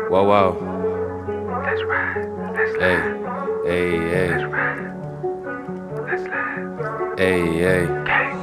Whoa, whoa. Let's ride. Let's Hey, live. hey, hey, Let's ride. Let's live. hey, hey.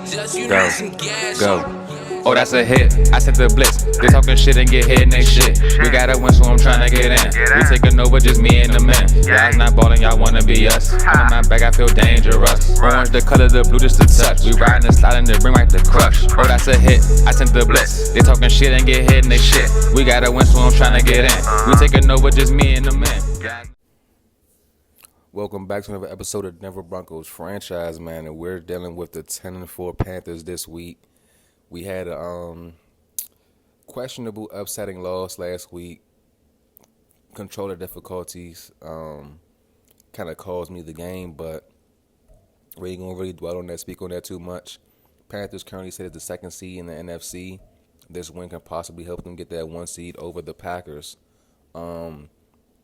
Just you Go, need some gas. go. Oh, that's a hit. I sent the blitz. They talking shit and get hit and they shit. We gotta win, so I'm trying to get in. We taking over, just me and the men. Y'all not ballin', y'all wanna be us. On my back, I feel dangerous. Orange the color, the blue just a touch. We riding and sliding the ring like the crush. Oh, that's a hit. I sent the blitz. They talking shit and get hit and they shit. We gotta win, so I'm trying to get in. We taking over, just me and the men. Welcome back to another episode of Denver Broncos Franchise, man, and we're dealing with the 10-4 Panthers this week. We had a questionable upsetting loss last week. Controller difficulties kind of caused me the game, but we ain't going to really dwell on that, speak on that too much. Panthers currently sit as the second seed in the NFC. This win can possibly help them get that one seed over the Packers.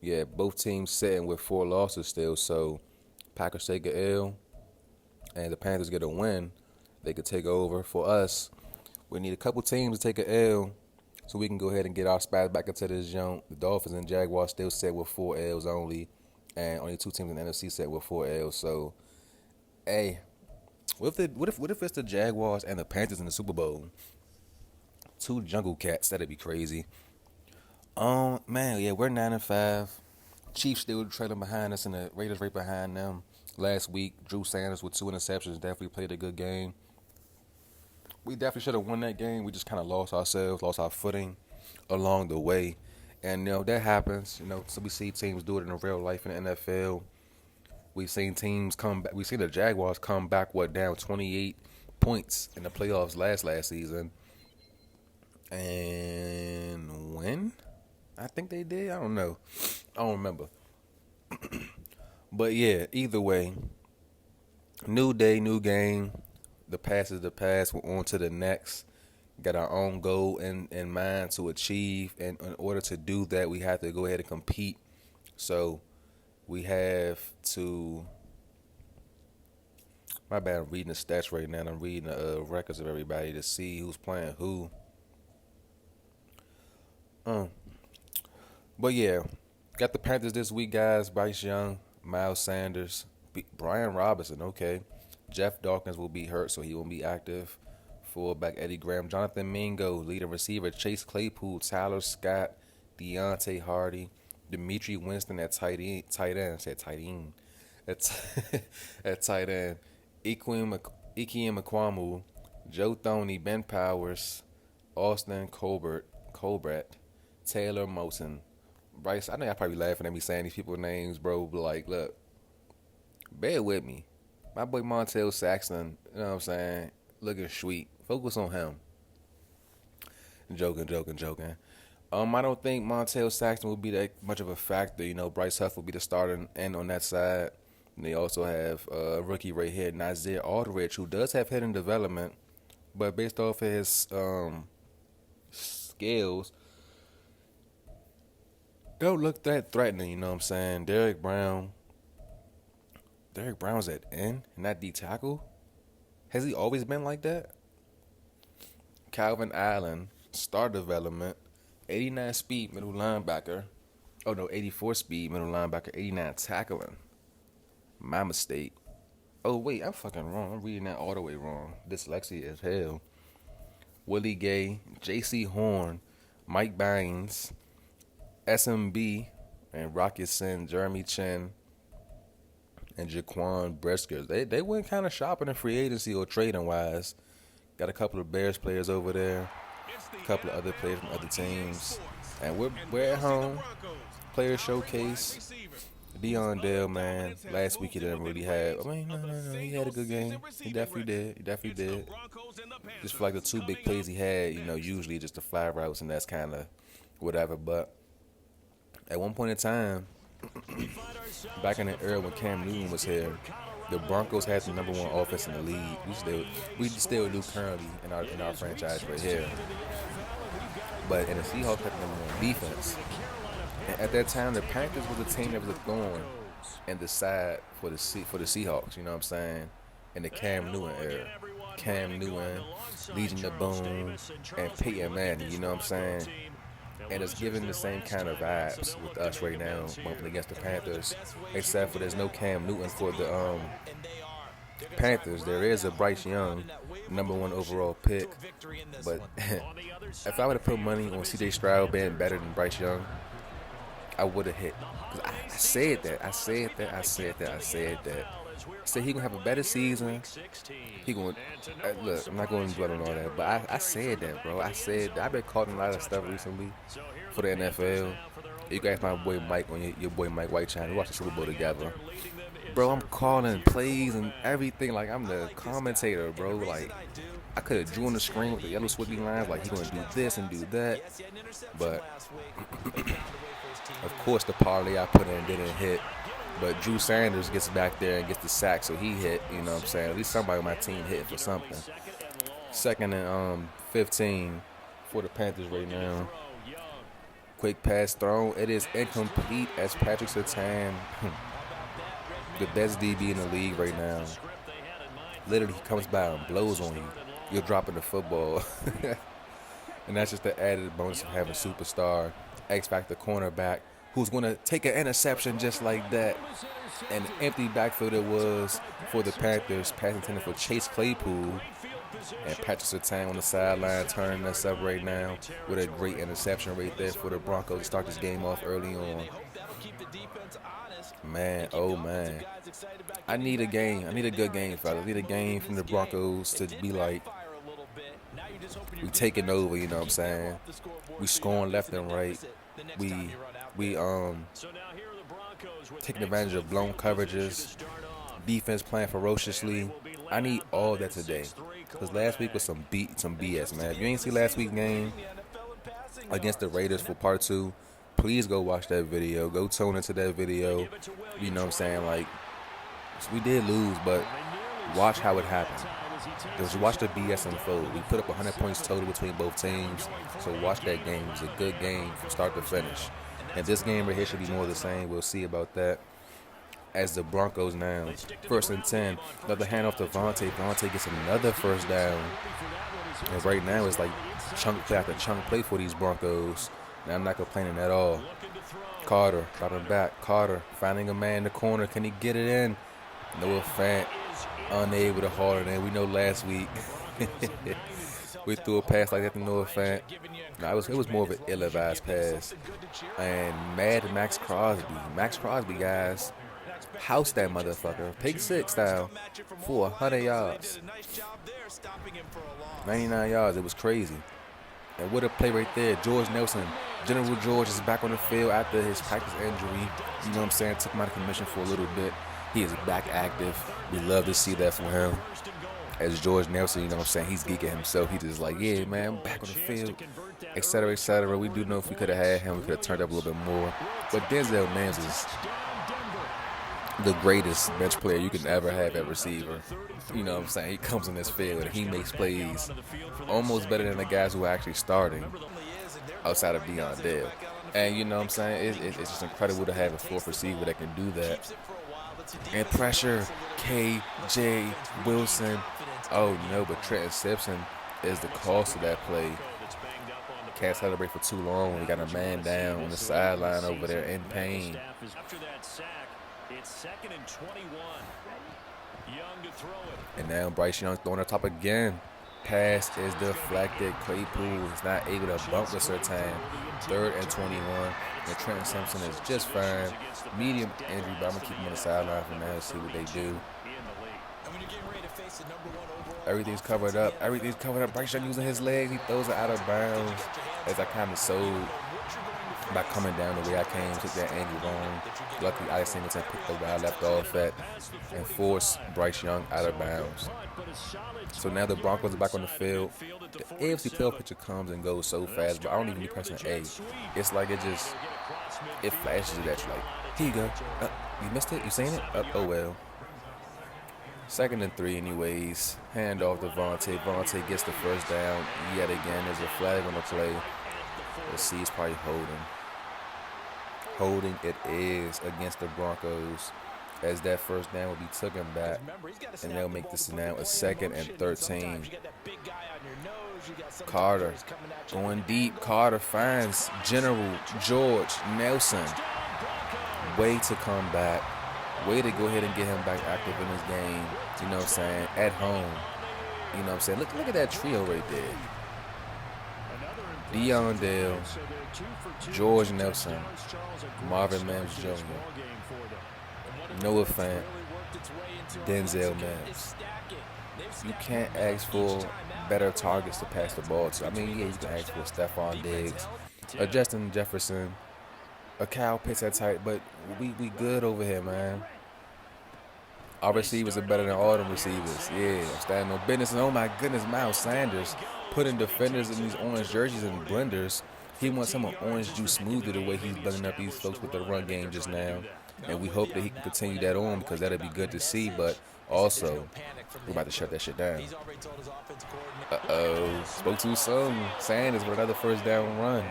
Yeah, both teams sitting with 4 losses still, so Packers take a L and the Panthers get a win. They could take over. For us, we need a couple teams to take a L so we can go ahead and get our spot back into this jump. The Dolphins and Jaguars still set with 4 L's only, and only 2 teams in the NFC set with 4 L's. So, hey, what if it's the Jaguars and the Panthers in the Super Bowl? 2 jungle cats, that'd be crazy. Man, yeah, we're 9-5. Chiefs still trailing behind us, and the Raiders right behind them. Last week, Drew Sanders with 2 interceptions definitely played a good game. We definitely should have won that game. We just kind of lost our footing along the way. And, that happens. So we see teams do it in real life in the NFL. We've seen teams come back. We've seen the Jaguars come back, down 28 points in the playoffs last season. And win? I think they did. I don't know. I don't remember. But yeah, either way, new day, new game. The past is the past. We're on to the next. Got our own goal in mind to achieve. And in order to do that, we have to go ahead and compete. So we have to. My bad, I'm reading the stats right now. I'm reading the records of everybody to see who's playing who. But yeah, got the Panthers this week, guys. Bryce Young, Miles Sanders, Brian Robinson, okay. Jeff Dawkins will be hurt, so he won't be active. Fullback Eddie Graham, Jonathan Mingo, leading receiver Chase Claypool, Tyler Scott, Deontay Hardy, Dimitri Winston at tight end. At tight end. Ikiem Ekwamu, Joe Thoney, Ben Powers, Austin Colbert, Taylor Moton, Bryce. I know y'all probably laughing at me saying these people's names, bro, but look, bear with me. My boy Montel Saxton, you know what I'm saying, looking sweet. Focus on him. Joking. I don't think Montel Saxton will be that much of a factor. Bryce Huff will be the starter and on that side. And they also have a rookie right here, Nazir Aldridge, who does have hidden development, but based off of his skills, don't look that threatening, you know what I'm saying? Derrick Brown's at end, not D tackle. Has he always been like that? Calvin Allen, star development, 89 speed middle linebacker. 84 speed middle linebacker, 89 tackling. My mistake. Oh wait, I'm fucking wrong. I'm reading that all the way wrong. Dyslexia as hell. Willie Gay, J.C. Horn, Mike Bynes, SMB, and Rocket Sin, Jeremy Chin, and Jaquan Brisker. They went kind of shopping in free agency or trading wise. Got a couple of Bears players over there, a couple of other players from other teams, and we're at home. Player showcase. Dion Dale, man, last week he didn't really have. No, he had a good game. He definitely did. Just for the 2 big plays he had, usually just the fly routes, and that's kind of whatever. But at one point in time, back in the era when Cam Newton was here, the Broncos had the number 1 offense in the league. We still do currently in our franchise right here. But in the Seahawks had the number 1 defense. And at that time, the Panthers was a team that was a thorn in the side for the Seahawks. You know what I'm saying? In the Cam Newton era. Cam Newton, Legion of Boom, and Peyton Manning. You know what I'm saying? and it's giving the same kind of vibes with us right now, bumping against the Panthers, except for there's no Cam Newton for the Panthers. There is a Bryce Young, #1 overall pick, but if I would have put money on CJ Stroud being better than Bryce Young, I would have hit. Cause I said that. I said he gonna have a better season. He gonna look. I'm not gonna dwell on all that, but I said that, bro. I said that. I've been calling a lot of stuff recently for the NFL. You guys, my boy Mike on your boy Mike White channel. We watch the Super Bowl together, bro. I'm calling plays and everything. Like I'm the commentator, bro. Like I could have drew on the screen with the yellow squiggly lines. Like he gonna do this and do that, but of course the parlay I put in didn't hit. But Drew Sanders gets back there and gets the sack, so he hit. You know what I'm saying? At least somebody on my team hit for something. 2nd and 15 for the Panthers right now. Quick pass thrown. It is incomplete as Patrick Surtain, the best DB in the league right now, literally he comes by and blows on you. You're dropping the football. And that's just the added bonus of having a superstar, X-Factor cornerback, who's going to take an interception just like that. And empty backfield it was for the Panthers, pass intended for Chase Claypool. And Patrick Surtain on the sideline turning us up right now with a great interception right there for the Broncos to start this game off early on. Man, oh man. I need a game. I need a good game, fellas. I need a game from the Broncos to be like, we taking over, you know what I'm saying? We scoring left and right. We taking advantage of blown coverages. Defense playing ferociously. I need all that today. Because last week was some BS, man. If you ain't see last week's game against the Raiders for part 2, please go watch that video. Go tune into that video. You know what I'm saying? Like, we did lose, but watch how it happened. Because you watch the BS unfold. We put up 100 points total between both teams. So watch that game. It was a good game from start to finish. And this game right here should be more of the same. We'll see about that. As the Broncos now, 1st and 10. Another handoff to Vontae. Vontae gets another first down. And right now it's like chunk play after chunk play for these Broncos. And I'm not complaining at all. Carter, dropping back. Carter finding a man in the corner. Can he get it in? Noah Fant unable to haul it in. We know last week we threw a pass like that to Noah Fant. No, it was more of an ill-advised pass. And mad Max Crosby. Max Crosby, guys. House that motherfucker. Pick 6 style for 100 yards. 99 yards. It was crazy. And what a play right there. George Nelson. General George is back on the field after his practice injury. You know what I'm saying? Took him out of commission for a little bit. He is back active. We love to see that from him. As George Nelson, you know what I'm saying? He's geeking himself. He just like, yeah, man, I'm back on the field, et cetera, et cetera. We do know if we could have had him, we could have turned up a little bit more. But Denzel Mims is the greatest bench player you can ever have at receiver. You know what I'm saying? He comes in this field and he makes plays almost better than the guys who are actually starting outside of Deion Dale. And you know what I'm saying? It's just incredible to have a 4th receiver that can do that. And pressure, K.J. Wilson. Oh no, but Trenton Simpson is the cost of that play. Can't celebrate for too long when we got a man down on the sideline over there in pain. And now Bryce Young throwing on top again. Pass is deflected. Claypool is not able to bump the Surtain. 3rd and 21. And Trenton Simpson is just fine. Medium injury, but I'm going to keep him on the sideline for now to see what they do. Everything's covered up. Everything's covered up. Bryce Young using his legs. He throws it out of bounds. As I kind of sold by coming down the way I came, took that angle wrong. Luckily, Alex Singleton picked up where I left off at and forced Bryce Young out of bounds. So now the Broncos are back on the field. The AFC playoff picture comes and goes so fast, but I don't even be pressing A. It's like it flashes it at you like, here you go. You missed it? You seen it? Oh well. 2nd and 3 anyways. Hand off to Vontae. Vontae gets the first down yet again. There's a flag on the play. Let's see, he's probably holding. Holding it is against the Broncos, as that first down will be taken back, and they'll make this now a 2nd and 13. Carter going deep. Carter finds General George Nelson. Way to come back. Way to go ahead and get him back active in his game. You know what I'm saying? At home. You know what I'm saying? Look at that trio right there. Deion Dale, George Nelson, Marvin Mims Jr., Noah Fant, Denzel Mims. You can't ask for better targets to pass the ball to. I mean, yeah, you can ask for Stephon Diggs, a Justin Jefferson, a Kyle Pitts at tight, but we good over here, man. Our receivers are better than all them receivers. Yeah, I'm standing on business. And oh my goodness, Miles Sanders putting defenders in these orange jerseys and blenders. He wants some orange juice smoother the way he's blending up these folks with the run game just now. And we hope that he can continue that on because that'll be good to see. But also, we're about to shut that shit down. Spoke too soon. Sanders with another first down run.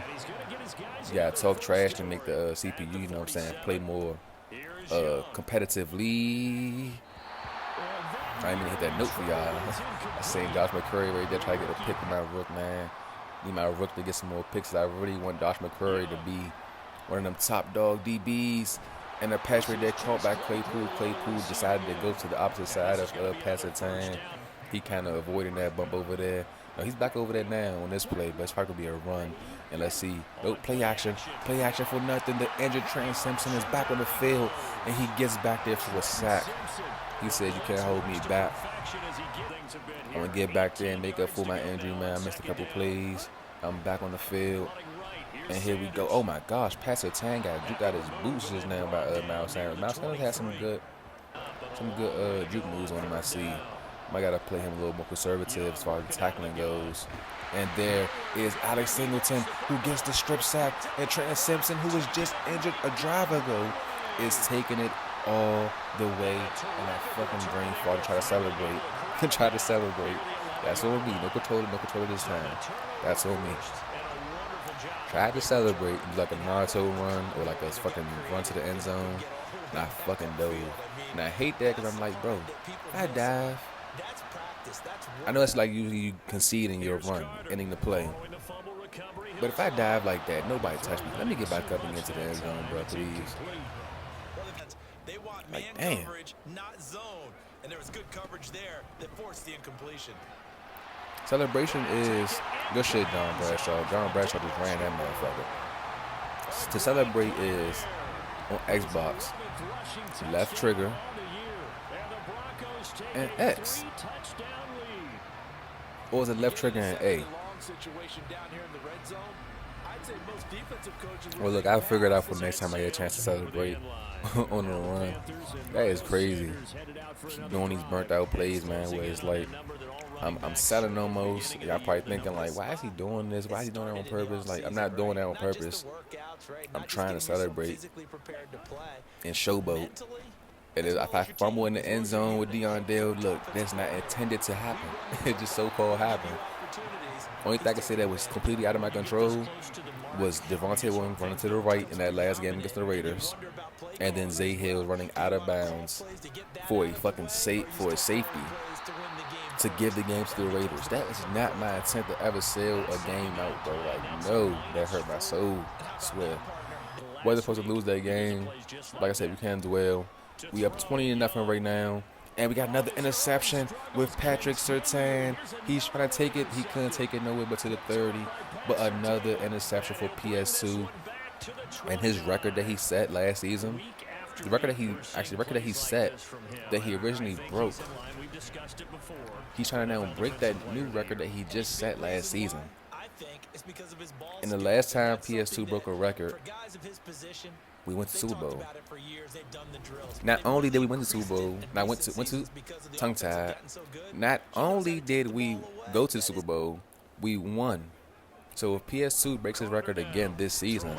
You gotta talk trash to make the CPU, you know what I'm saying, play more competitively. I didn't even hit that note for y'all. I seen Josh McCurry right there trying to get a pick with my rook, man. Need my rook to get some more picks. I really want Josh McCurry to be one of them top dog DBs. And the pass right there caught by Claypool. Claypool decided to go to the opposite side of passer time. He kind of avoiding that bump over there. No, he's back over there now on this play, but it's probably going to be a run. And let's see. Nope, play action. Play action for nothing. The injured Trent Simpson is back on the field, and he gets back there for a sack. He said, you can't hold me back. I'm going to get back there and make up for my injury, man. I missed a couple plays. I'm back on the field. And here we go. Oh, my gosh. Passer Tang got juked out his boots just now by Miles Sanders. Miles Sanders had some good juke moves on him, I see. I got to play him a little more conservative as far as the tackling goes. And there is Alex Singleton, who gets the strip sack. And Trent Simpson, who was just injured a drive ago, is taking it all the way. And that fucking brain fart to try to celebrate. That's on me. No control this time. That's on me. Tried to celebrate like a Naruto run or like a fucking run to the end zone. And I fucking dove. And I hate that because I'm like, bro, if I dive, I know it's like usually you concede in your run, ending the play. But if I dive like that, nobody touch me. Let me get back up and get to the end zone, bro, please. Like, damn. And there was good coverage there that forced the incompletion. Celebration is good shit, John Bradshaw. John Bradshaw just ran that motherfucker. To celebrate is on Xbox, left trigger, and X. Or is it left trigger and A? Well, look, I'll figure it out for next time I get a chance to celebrate on the run. That is crazy. Keep doing these burnt out plays, man, where it's like I'm selling almost. Y'all probably thinking like, why is he doing this? Why is he doing that on purpose? Like, I'm not doing that on purpose. I'm trying to celebrate and showboat. And if I fumble in the end zone with Deion Dale, look, that's not intended to happen. It just so-called happened. Only thing I can say that was completely out of my control was Devontae Williams running to the right in that last game against the Raiders, and then Zay Hill running out of bounds for a safety to give the game to the Raiders. That is not my intent to ever sell a game out, bro. Like, no, that hurt my soul. I swear. Wasn't supposed to lose that game. Like I said, we can't dwell. We up 20-0 right now. And we got another interception with Patrick Surtain. He's trying to take it. He couldn't take it nowhere but to the 30. But another interception for PS2. And his record that he set last season, the record that he set, that he originally broke, he's trying to now break that new record that he just set last season. And the last time PS2 broke a record, we went to Super Bowl. Not only did we win the Super Bowl, went to tongue-tied. Not only did we go to the Super Bowl, we won. So if PS2 breaks his record again this season,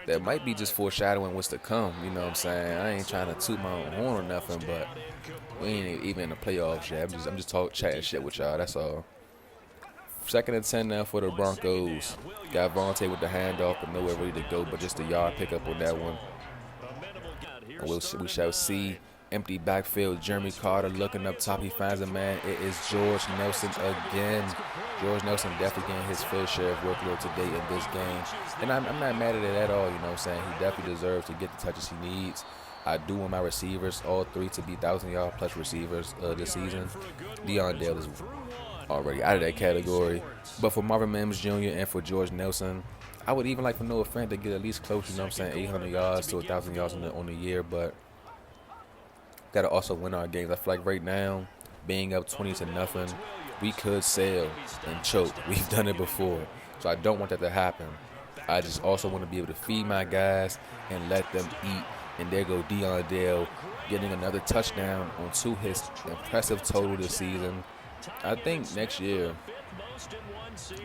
that might be just foreshadowing what's to come. You know what I'm saying? I ain't trying to toot my own horn or nothing, but we ain't even in the playoffs yet. I'm just chatting shit with y'all. That's all. 2nd and 10 now for the Broncos. Got Vontae with the handoff, but nowhere ready to go, but just a yard pickup on that one. We shall see Empty backfield, Jeremy Carter looking up top. He finds a man. It is George Nelson again. George Nelson definitely getting his fair share of workload today in this game. And I'm not mad at it at all, you know what I'm saying? He definitely deserves to get the touches he needs. I do want my receivers, all three, to be 1,000-yard plus receivers this season. Deion Dale is already out of that category. But for Marvin Mims Jr. and for George Nelson, I would even like for Noah Fant to get at least close, you know what I'm saying, 800 yards to 1,000 yards on the year. But got to also win our games. I feel like right now, being up 20-0, we could sail and choke. We've done it before. So I don't want that to happen. I just also want to be able to feed my guys and let them eat. And there go Deion Dale getting another touchdown onto his impressive total this season. I think next year,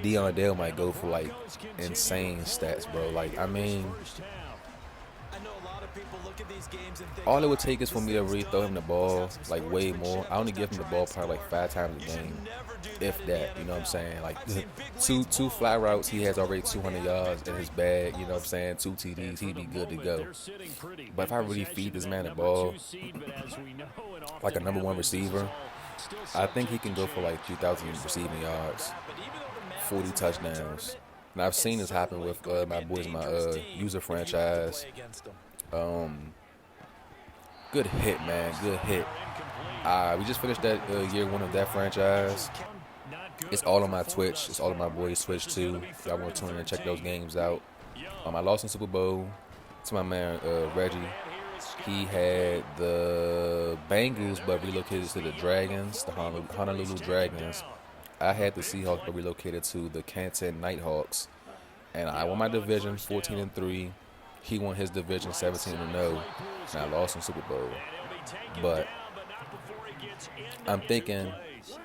Deion Dale might go for like insane stats, bro. Like, I mean, all it would take is for me to really throw him the ball like way more. I only give him the ball probably like 5 times a game, if that. You know what I'm saying? Like two fly routes, he has already 200 yards in his bag. You know what I'm saying? 2 TDs, he'd be good to go. But if I really feed this man the ball like a number 1 receiver, I think he can go for like 3,000 receiving yards, 40 touchdowns. And I've seen this happen with my boys, my user franchise. Good hit, man. Good hit. We just finished that year 1 of that franchise. It's all on my Twitch. It's all on my boys' Twitch too. If y'all want to tune in and check those games out. I lost in Super Bowl to my man Reggie. He had the Bengals but relocated to the Dragons, the Honolulu Dragons. I had the Seahawks but relocated to the Canton Nighthawks. And I won my division 14-3. He won his division 17-0. And I lost in Super Bowl. But I'm thinking,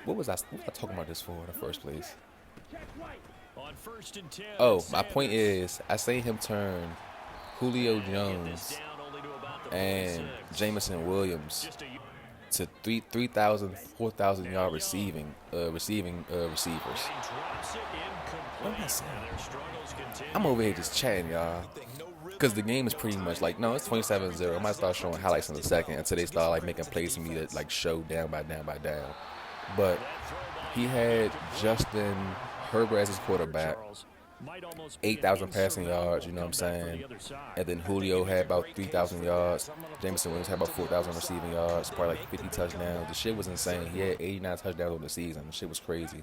what was I talking about this for in the first place? Oh, my point is, I seen him turn Julio Jones and Jameson Williams to 3,000, 4,000 yard receiving receivers. What am I saying? I'm over here just chatting, y'all. Because the game is pretty much like, no, it's 27-0. I might start showing highlights in a second until they start like making plays for me to like show down by down by down. But he had Justin Herbert as his quarterback, 8,000 passing yards, you know what I'm saying? And then Julio had about 3,000 yards. Jameson Williams had about 4,000 receiving yards, probably like 50 touchdowns. The shit was insane. He had 89 touchdowns on the season. The shit was crazy.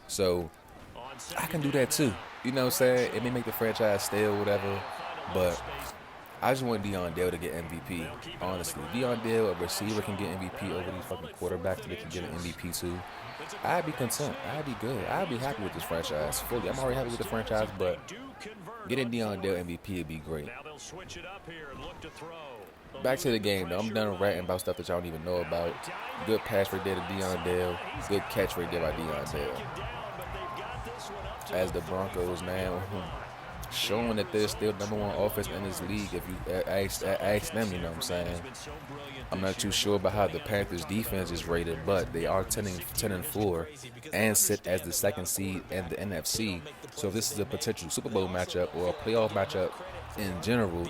So I can do that too. You know what I'm saying? It may make the franchise stale, whatever. But I just want Deion Dale to get MVP, honestly. Deion Dale, a receiver, can get MVP over these fucking quarterbacks that they can get an MVP too. I'd be content. I'd be good. I'd be happy with this franchise fully. I'm already happy with the franchise, but getting Deion Dale MVP would be great. Back to the game, though. I'm done ranting about stuff that y'all don't even know about. Good pass right there to Deion Dale. Good catch right there by Deion Dale. As the Broncos now, showing that they're still number 1 offense in this league. If you ask them, you know what I'm saying. I'm not too sure about how the Panthers defense is rated, but they are 10-4 and sit as the 2nd seed in the NFC. So if this is a potential Super Bowl matchup or a playoff matchup in general,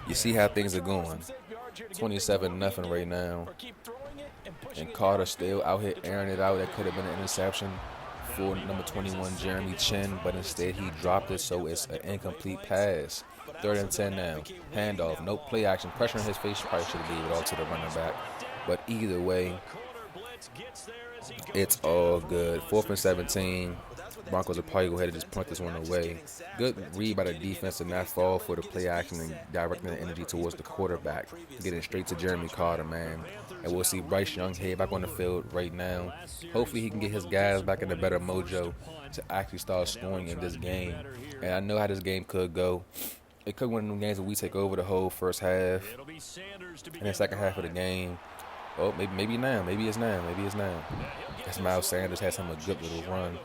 you see how things are going. 27-0 right now. And Carter still out here airing it out. That could have been an interception for number 21, Jeremy Chin, but instead he dropped it, so it's an incomplete pass. 3rd and 10 now. Handoff, no play action. Pressure in his face, probably should have gave it all to the running back. But either way, it's all good. 4th and 17. Broncos will probably go ahead and just punt this one away. Good read by the defense to not fall for the play action and directing the energy towards the quarterback. Getting straight to Jeremy Carter, man. And we'll see Bryce Young head back on the field right now. Hopefully he can get his guys back in a better mojo to actually start scoring in this game. And I know how this game could go. It could be one of them games where we take over the whole first half. And the second half of the game, oh, maybe now. Maybe it's now. Maybe it's now. As Miles Sanders has him a good little run.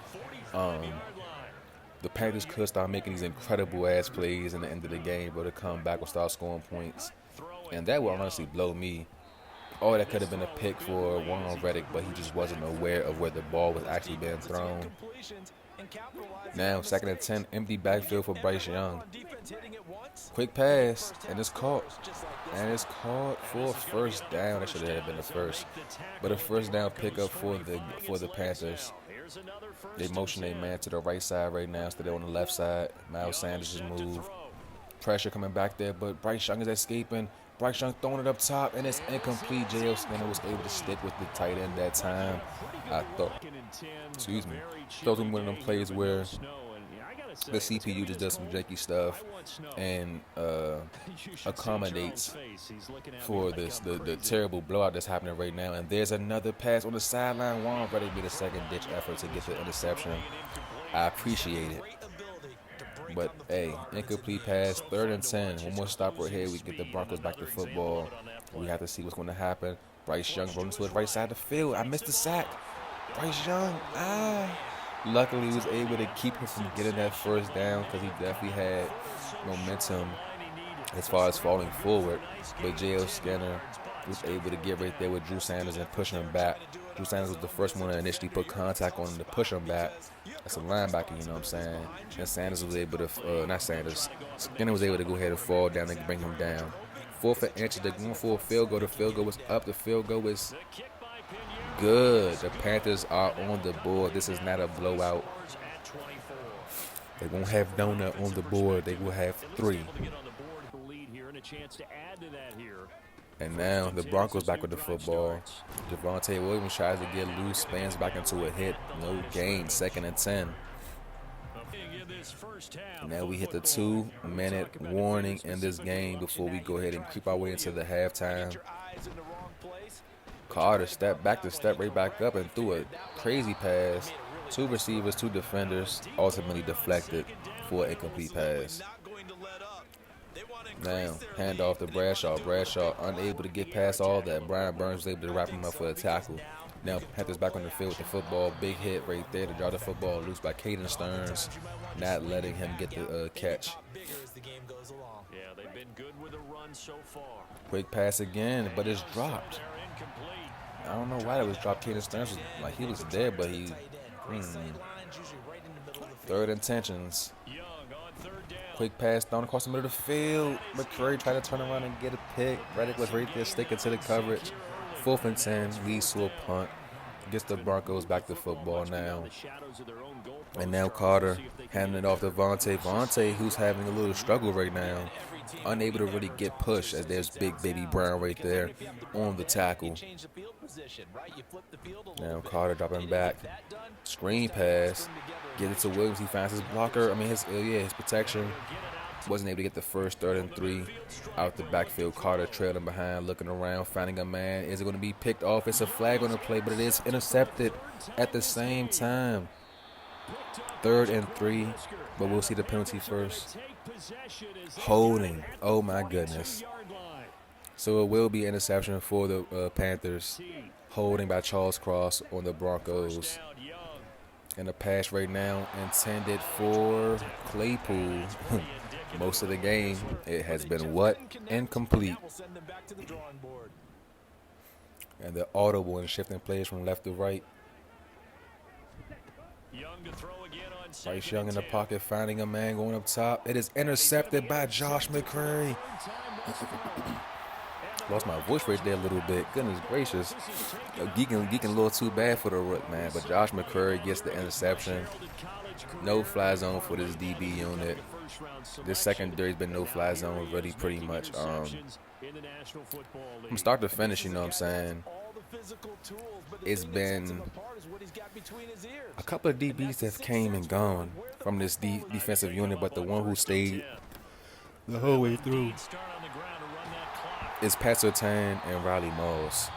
The Panthers could start making these incredible ass plays in the end of the game, but to come back and start scoring points. And that will honestly blow me. Oh, that could have been a pick for Warren Reddick, but he just wasn't aware of where the ball was actually being thrown. Now, 2nd and 10, empty backfield for Bryce Young. Quick pass, and it's caught. And it's caught for a first down. That should have been the first. But a first down pickup for the Panthers. They motion a man to the right side right now instead of on the left side. Miles Sanders just moved. Pressure coming back there, but Bryce Young is escaping. Bryce Young throwing it up top, and it's incomplete. J.L. Skinner was able to stick with the tight end that time. I thought, those were one of them plays where the CPU just does some janky stuff and accommodates for the terrible blowout that's happening right now. And there's another pass on the sideline. Warren Reddick made a second-ditch effort to get the interception. I appreciate it. But, hey, incomplete pass, 3rd and 10. One more stop right here. We get the Broncos back to football. We have to see what's going to happen. Bryce Young running to his right side of the field. I missed the sack. Bryce Young, Luckily, he was able to keep him from getting that first down because he definitely had momentum as far as falling forward. But J.L. Skinner was able to get right there with Drew Sanders and push him back. Drew Sanders was the first one to initially put contact on him to push him back. That's a linebacker, you know what I'm saying? And Sanders was able to, not Sanders, Skinner was able to go ahead and fall down and bring him down. 4th and inches, they're going for a field goal. The field goal was up. The field goal is good. The Panthers are on the board. This is not a blowout. They won't have Donut on the board. They will have 3. And now the Broncos back with the football. Javonte Williams tries to get loose, spans back into a hit. No gain. 2nd and 10. Now we hit the 2-minute warning in this game before we go ahead and creep our way into the halftime. Carter stepped back to step right back up and threw a crazy pass. 2 receivers, 2 defenders, ultimately deflected for an incomplete pass. Now, handoff to Bradshaw. Bradshaw unable to get past all that. Brian Burns was able to wrap him up for a tackle. Now, Panthers back on the field with the football. Big hit right there to draw the football loose by Caden Stearns, not letting him get the catch. Quick pass again, but it's dropped. I don't know why it was dropped. Caden Stearns was like he was there, but he 3rd intentions. Quick pass thrown across the middle of the field. McCurry tried to turn around and get a pick. Reddick was right there sticking to the coverage. 4th and 10 leads to a punt. Gets the Broncos back to football now. And now Carter handing it off to Vontae, who's having a little struggle right now. Unable to really get pushed as there's big baby Brown right there on the tackle. Now Carter dropping back. Screen pass. Get it to Williams. He finds his blocker. His protection. Wasn't able to get the first 3rd and 3 out the backfield. Carter trailing behind, looking around, finding a man. Is it going to be picked off? It's a flag on the play, but it is intercepted at the same time. 3rd and 3, but we'll see the penalty first. Holding. Oh, my goodness. So it will be interception for the Panthers. Holding by Charles Cross on the Broncos. And the pass right now intended for Claypool. Most of the game, it has been what? Incomplete. And the audible and shifting plays from left to right. Bryce Young in the pocket, finding a man going up top. It is intercepted by Josh McCurry. Lost my voice right there a little bit. Goodness gracious. Geeking a little too bad for the Rook, man. But Josh McCurry gets the interception. No fly zone for this DB unit. This secondary has been no fly zone really pretty much. From start to finish, you know what I'm saying? It's been a couple of DBs that came and gone from this defensive unit, but the one who stayed the whole way through is Pat Surtain and Riley Moss.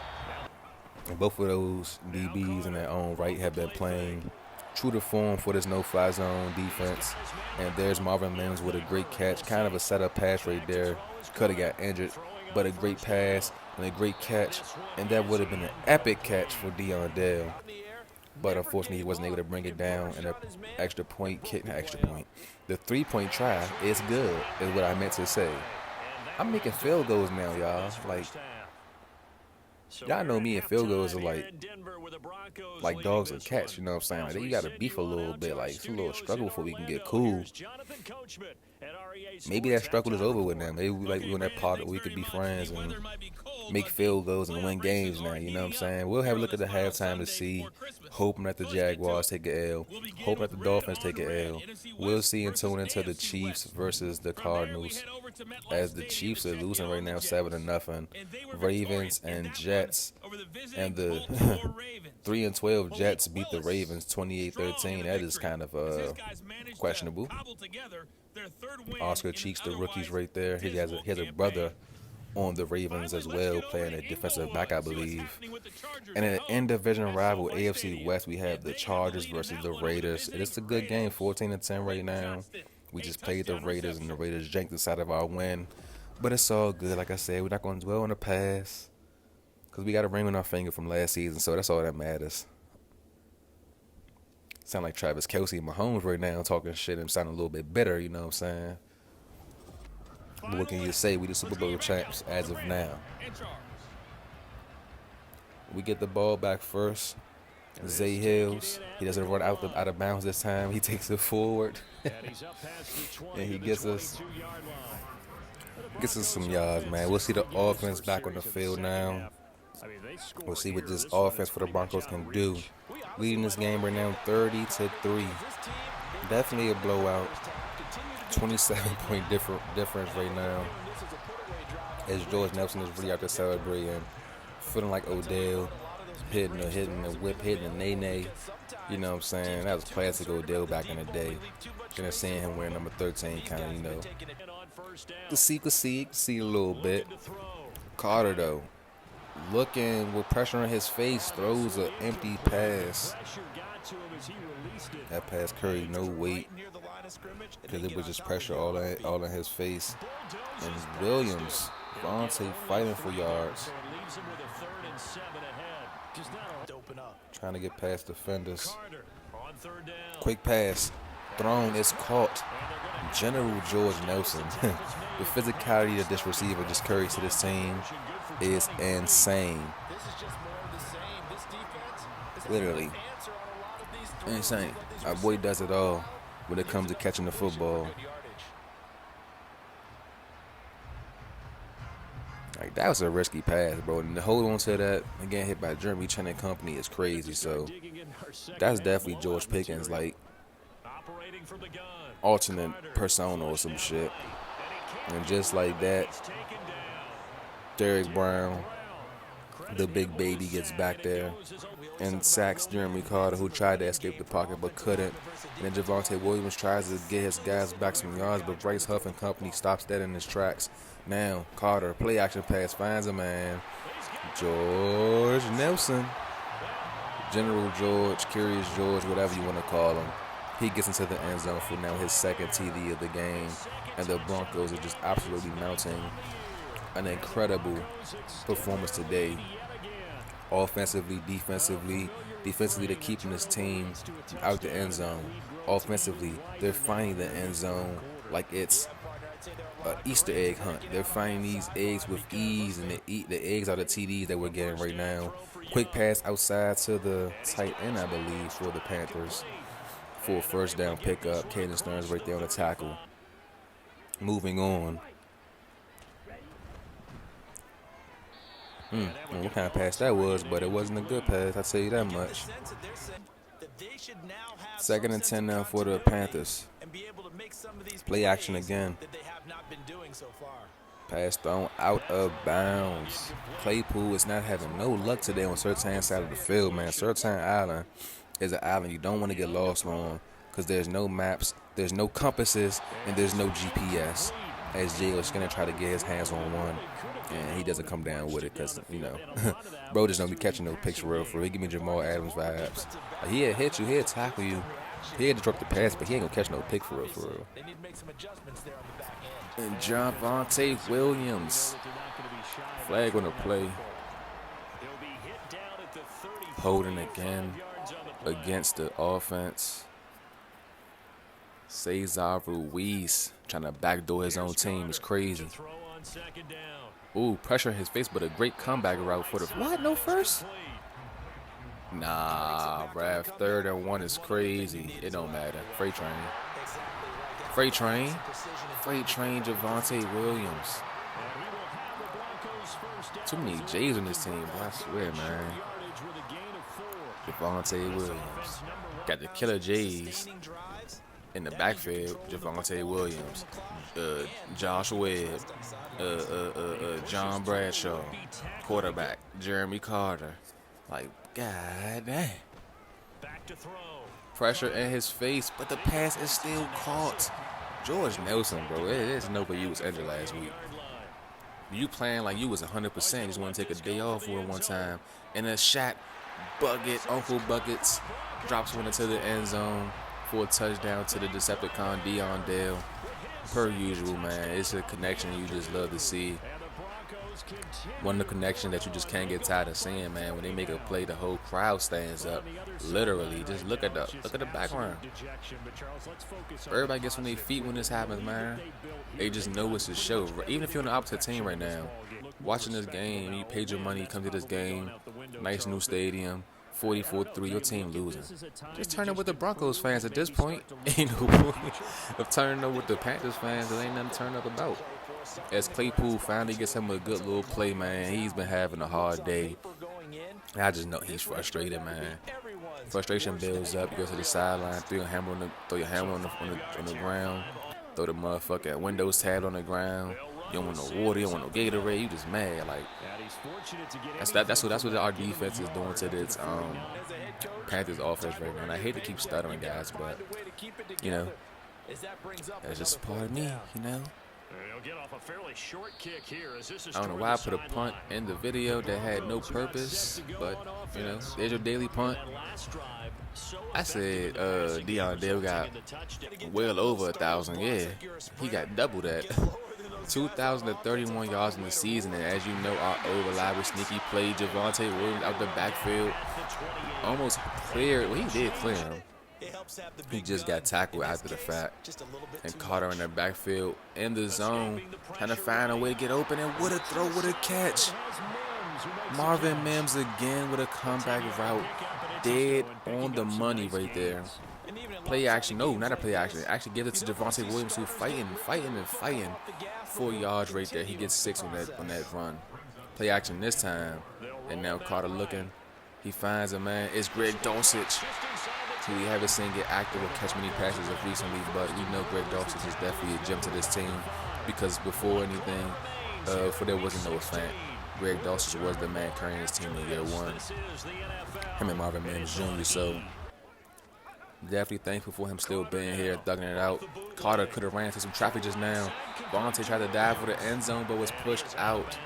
And both of those DBs in their own right have been playing true to form for this no-fly zone defense. And there's Marvin Mims with a great catch, kind of a setup pass right there. Could have got injured, but a great pass and a great catch. And that would have been an epic catch for Dion Dale. But unfortunately, he wasn't able to bring it down. And an extra point kick, not extra point. The three-point try is good, is what I meant to say. I'm making field goals now, y'all. Like, Y'all know me and field goals are like dogs and cats, you know what I'm saying? Like, you gotta beef a little bit, like it's a little struggle before we can get cool. Maybe that struggle is over with now. Maybe we on that part where we could be friends and make field goals and win games now, you know what I'm saying? We'll have a look at the halftime to see, hoping that the Jaguars take a L, hoping that the Dolphins take a L. We'll see and tune into the Chiefs versus the Cardinals, as the Chiefs are losing right now 7-0. Ravens and Jets, and the 3-12 Jets beat the Ravens 28-13. That is kind of questionable. Oscar Cheeks, the rookies right there. He has a brother on the Ravens as well, playing a defensive back, I believe. And in an in-division rival, AFC West, we have the Chargers versus the Raiders. It's a good game, 14-10 right now. We just played the Raiders, and the Raiders janked us out of our win. But it's all good. Like I said, we're not going to dwell on the past, because we got a ring on our finger from last season, so that's all that matters. Sound like Travis Kelce and Mahomes right now, talking shit and sounding a little bit bitter, you know what I'm saying? But what can you say? We the Super Bowl champs as of now. We get the ball back first. Zay Hills, he doesn't run out of bounds this time. He takes it forward, and he gets us some yards, man. We'll see the offense back on the field now. We'll see what this offense for the Broncos can do. Leading this game right now 30-3. Definitely a blowout. 27-point difference right now, as George Nelson is really out there celebrating, feeling like Odell, hitting the whip, hitting the nay-nay. You know what I'm saying? That was classic Odell back in the day. Gonna seeing him wearing number 13, kind of, you know. Could see a little bit. Carter, though, looking with pressure on his face, throws an empty pass. That pass carried no weight, because it was just pressure all in his face. And Williams, Vontae fighting for yards, trying to get past defenders. Quick pass, thrown, is caught. General George Nelson. The physicality that this receiver just carries to this team is insane. Literally insane. Our boy does it all when it comes to catching the football. Like, that was a risky pass, bro. And to hold on to that and get hit by Jeremy Chen and company is crazy. So that's definitely George Pickens, like alternate persona or some shit. And just like that, Derrick Brown, the big baby, gets back there and sacks Jeremy Carter, who tried to escape the pocket but couldn't. And then Javonte Williams tries to get his guys back some yards, but Bryce Huff and company stops that in his tracks. Now Carter, play action pass, finds a man. George Nelson, General George, Curious George, whatever you want to call him. He gets into the end zone for now his second TD of the game. And the Broncos are just absolutely mounting an incredible performance today. Offensively, defensively, they're keeping this team out the end zone. Offensively, they're finding the end zone like it's an Easter egg hunt. They're finding these eggs with ease, and they eat the eggs out of TDs that we're getting right now. Quick pass outside to the tight end, I believe, for the Panthers for a first down pickup. Caden Stearns right there on the tackle. Moving on. What kind of pass that was, but it wasn't a good pass, I'll tell you that much. 2nd and 10 now for the Panthers. Play action again. Pass thrown out of bounds. Claypool is not having no luck today on Surtain side of the field, man. Surtain Island is an island you don't want to get lost on, because there's no maps, there's no compasses, and there's no GPS. As Jalen Skinner try to get his hands on one, and he doesn't come down with it, because, you know, bro just don't be catching no picks for real. He give me Jamal Adams vibes. Like, he'll hit you, he'll tackle you, he'll disrupt the pass, but he ain't gonna catch no pick for real. And Javonte Williams, flag on the play. Holding again against the offense. Cesar Ruiz trying to backdoor his own team is crazy. Ooh, pressure in his face, but a great comeback route for the what? No first? Nah, ref. 3rd and 1 is crazy. It don't matter. Freight train. Freight train. Freight train. Javonte Williams. Too many J's on this team, bro. I swear, man. Javonte Williams. Got the killer J's in the backfield. Javonte Williams. Josh Webb. John Bradshaw. Quarterback. Jeremy Carter. Like, god damn. Pressure in his face, but the pass is still caught. George Nelson, bro. There's no way you was injured last week. You playing like you was 100%. Just want to take a day off for one time. And a shot, Bucket, Uncle Buckets, drops one into the end zone for a touchdown to the Decepticon Dion Dale. Per usual, man. It's a connection you just love to see. One of the connections that you just can't get tired of seeing, man. When they make a play, the whole crowd stands up. Literally, just look at the background. Everybody gets on their feet when this happens, man. They just know it's a show. Even if you're on the opposite team right now, watching this game, you paid your money, come to this game, nice new stadium, 44-3, your team losing. Just turn up with the Broncos fans at this point. Ain't no point of turning up with the Panthers fans. There ain't nothing to turn up about. As Claypool finally gets him a good little play, man, he's been having a hard day. I just know he's frustrated, man. Frustration builds up. You go to the sideline, throw your hammer on the ground, throw the motherfucking Windows tab on the ground. You don't want no water, you don't want no Gatorade. You just mad. Like that's what our defense is doing to this Panthers offense right now. And I hate to keep stuttering, guys, but you know, that's just part of me, you know. I don't know why I put a punt in the video that had no purpose, but you know, there's your daily punt. I said Dion Dale got well over 1,000. Yeah, he got double that. 2,031 yards in the season, and as you know, our reliable sneaky play, Javonte Williams out the backfield, almost cleared. Well, he did clear him. He just got tackled after the fact, and Carter in the backfield in the zone, trying to find a way to get open, and what a throw, what a catch. Marvin Mims again with a comeback route, dead on the money right there. Play action, no, not a play action. Actually give it to Javonte Williams, who fighting. 4 yards right there. He gets 6 on that run. Play action this time, and now Carter looking. He finds a man. It's Greg Dulcich, who we haven't seen get active or catch many passes of recently, but we know Greg Dulcich is definitely a gem to this team, because before anything, for there wasn't no offense, Greg Dulcich was the man carrying his team in year 1. Him and Marvin Mims Jr. So definitely thankful for him still being here, thugging it out. Carter could have ran into some traffic just now. Vontae tried to dive for the end zone, but was pushed out.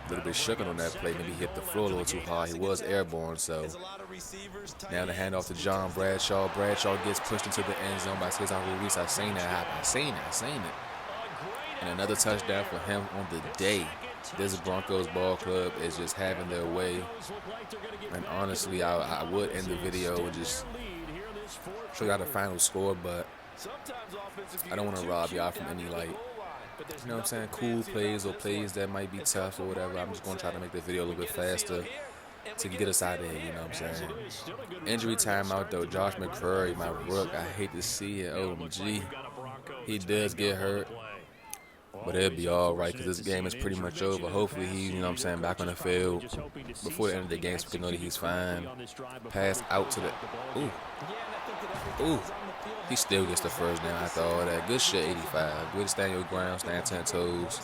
A little bit shooken on that play. Maybe he hit the floor a little too hard. He was airborne, so now the handoff to John Bradshaw. Bradshaw gets pushed into the end zone by Cesar Ruiz. I seen that happen. I seen it. And another touchdown for him on the day. This Broncos ball club is just having their way. And honestly, I would end the video and just show y'all the final score, but I don't want to rob y'all from any, like, you know what I'm saying, cool plays or plays that might be tough or whatever. I'm just going to try to make the video a little bit faster to get us out of here, you know what I'm saying. Injury timeout, though. Josh McCurry, my rook, I hate to see it. OMG. He does get hurt, but it'll be all right, because this game is pretty much over. Hopefully he's, you know what I'm saying, back on the field before the end of the game, so we can know that he's fine. Pass out to the... Ooh. He still gets the first down after all that. Good shit, 85. Good to stand your ground, stand 10 toes.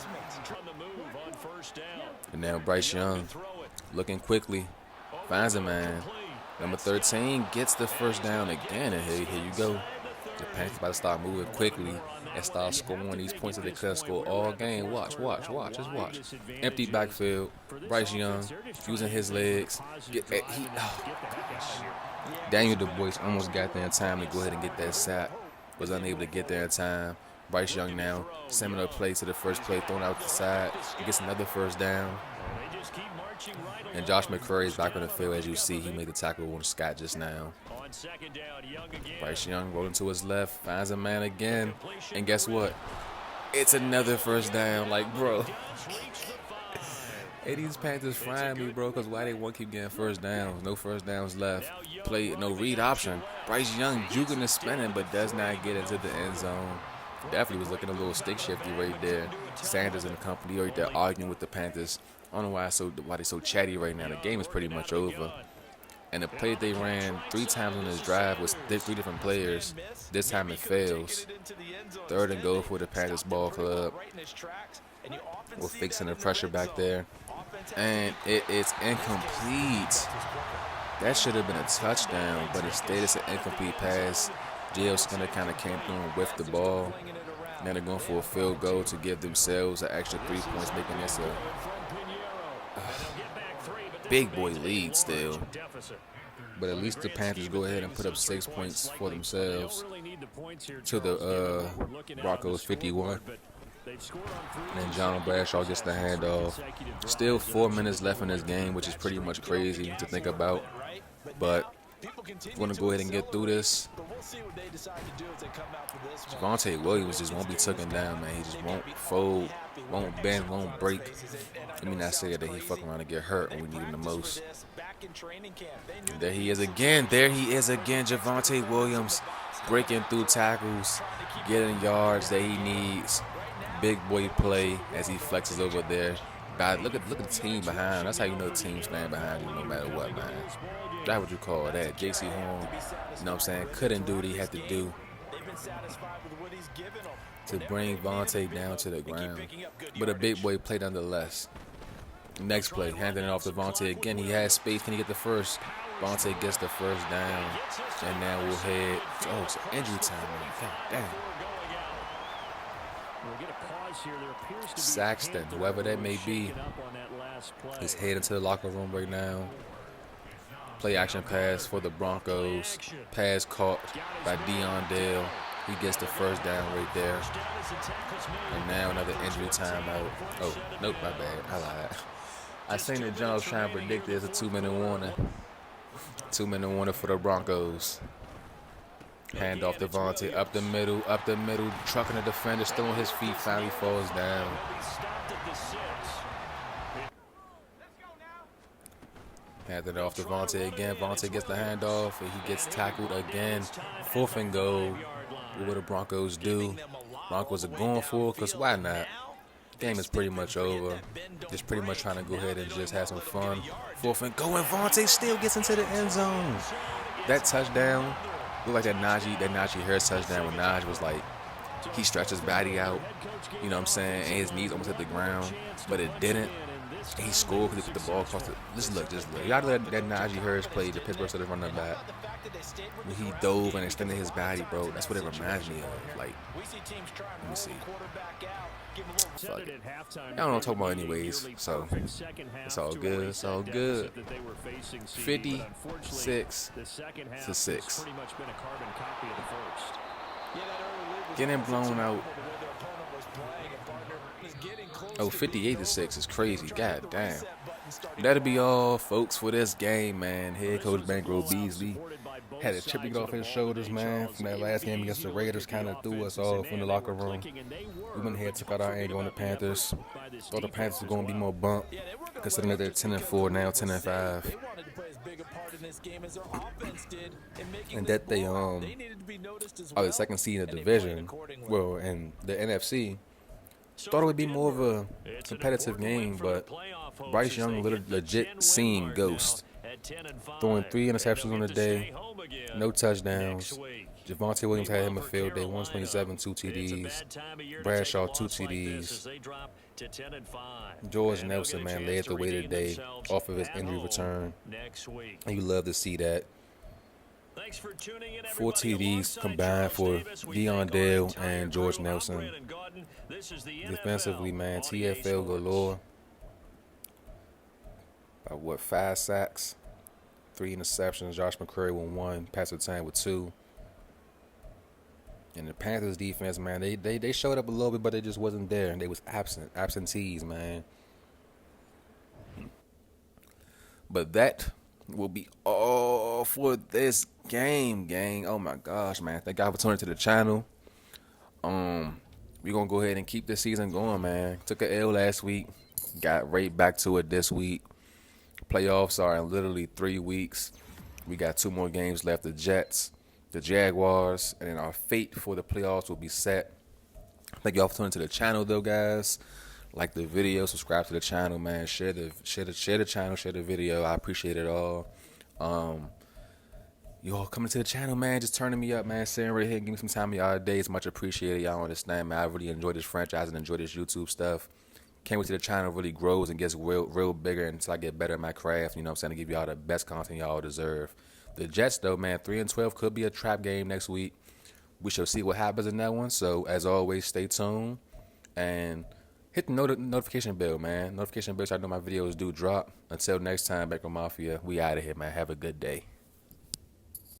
And now Bryce Young, looking quickly, finds a man. Number 13 gets the first down again, and here you go. The Panthers about to start moving quickly and start scoring these points that they could score all game. Watch. Just watch. Empty backfield. Bryce Young using his legs. Daniel Du Bois almost got there in time to go ahead and get that sack. Was unable to get there in time. Bryce Young now, similar play to the first play, thrown out the side. He gets another first down. And Josh McCurry is back on the field. As you see, he made the tackle on Scott just now. Bryce Young rolling to his left, finds a man again. And guess what? It's another first down. Like, bro. Hey, these Panthers frying me, bro, because why they want to keep getting first downs? No first downs left. Play no read option. Bryce Young juking and spinning, but does not get into the end zone. Definitely was looking a little stick shifty right there. Sanders and the company right there arguing with the Panthers. I don't know why they're so chatty right now. The game is pretty much over. And the play they ran 3 times on this drive was 3 different players. This time it fails. 3rd and goal for the Panthers ball club. We're fixing the pressure back there. And it is incomplete. That should have been a touchdown, but instead it's an incomplete pass. J.L. Skinner kind of came through and whiffed the ball. Now they're going for a field goal to give themselves an extra 3 points, making this a big boy lead still. But at least the Panthers go ahead and put up 6 points for themselves to the Broncos 51. And John Bradshaw gets the handoff. Still 4 minutes left in this game, which is pretty much crazy to think about. But we're going to go ahead and get through this. Javonte Williams just won't be taken down, man. He just won't fold, won't bend, won't break. Let me not say that he fuck around and get hurt when we need him the most. And there he is again. There he is again. Javonte Williams breaking through tackles, getting yards that he needs. Big boy play as he flexes over there. God, look at the team behind him. That's how you know the team's standing behind you no matter what, man. That's what you call that. J.C. Horn, you know what I'm saying, couldn't do what he had to do to bring Vontae down to the ground. But a big boy play nonetheless. Next play, handing it off to Vontae again. He has space. Can he get the first? Vontae gets the first down. And now we'll head. Oh, it's injury time, man. God damn. Saxton, whoever that may be, is heading to the locker room right now. Play action pass for the Broncos. Pass caught by Dion Dale. He gets the first down right there. And now another injury timeout. Oh, nope, my bad. I lied. I seen that John was trying to predict there's a 2-minute warning. 2-minute warning for the Broncos. Hand off to Vontae, up the middle, trucking the defender, still on his feet, finally falls down. Handed it off to Vontae again. Vontae gets the handoff, and he gets tackled again. 4th and goal. What will the Broncos do? Broncos are going for it, because why not? Game is pretty much over. Just pretty much trying to go ahead and just have some fun. 4th and goal, and Vontae still gets into the end zone. That touchdown looked like that Najee Harris touchdown when Najee was like, he stretched his body out, you know what I'm saying, and his knees almost hit the ground, but it didn't. And he scored because he put the ball across the. Just look. Y'all let that Najee Harris play the Pittsburgh Steelers running back. When he dove and extended his body, bro, that's what it reminds me of. Like, let me see. Fuck it. I don't know what I'm talking about anyways, so it's all good. It's all good. 56-6. Getting blown out. Oh, 58-6 is crazy. God damn. That'll be all, folks, for this game, man. Head coach Bankroll Beasley had a chip off his shoulders, man, from that last game against the Raiders. Kind of threw us off in the locker room. We went ahead, took out our anger on the Panthers. Thought the Panthers were going to be more bump, considering that they're 10-4 now, 10-5. And that they are the second seed in the division. Well, in the NFC. Thought it would be more of a competitive game, but Bryce Young legit seemed ghost. Throwing 3 interceptions on the day, no touchdowns. Javonte Williams had him a field day, 127, 2 TDs. Bradshaw, 2 TDs. George Nelson, man, led the way today off of his injury return. And you love to see that. 4 TDs combined for Dion Dale and George Nelson. Defensively, man, TFL galore. About 5 sacks, 3 interceptions. Josh McCurry with 1, Pastor Time with 2. And the Panthers defense, man, they showed up a little bit, but they just wasn't there. They was absentees, man. But that will be all for this game, gang. Oh my gosh, man. Thank God for tuning to the channel. We're gonna go ahead and keep this season going, man. Took an L last week. Got right back to it this week. Playoffs are in literally 3 weeks. We got 2 more games left. The Jets, the Jaguars, and then our fate for the playoffs will be set. Thank y'all for tuning to the channel, though, guys. Like the video, subscribe to the channel, man. Share the channel, share the video. I appreciate it all. You all coming to the channel, man, just turning me up, man. Sitting right here, give me some time of y'all day. It's much appreciated. Y'all understand, man. I really enjoy this franchise and enjoy this YouTube stuff. Can't wait till the channel really grows and gets real bigger until I get better at my craft. You know what I'm saying? To give y'all the best content y'all deserve. The Jets, though, man, 3-12 could be a trap game next week. We shall see what happens in that one. So, as always, stay tuned and hit the notification bell, man. Notification bell so I know my videos do drop. Until next time, Bankroll Mafia, we out of here, man. Have a good day.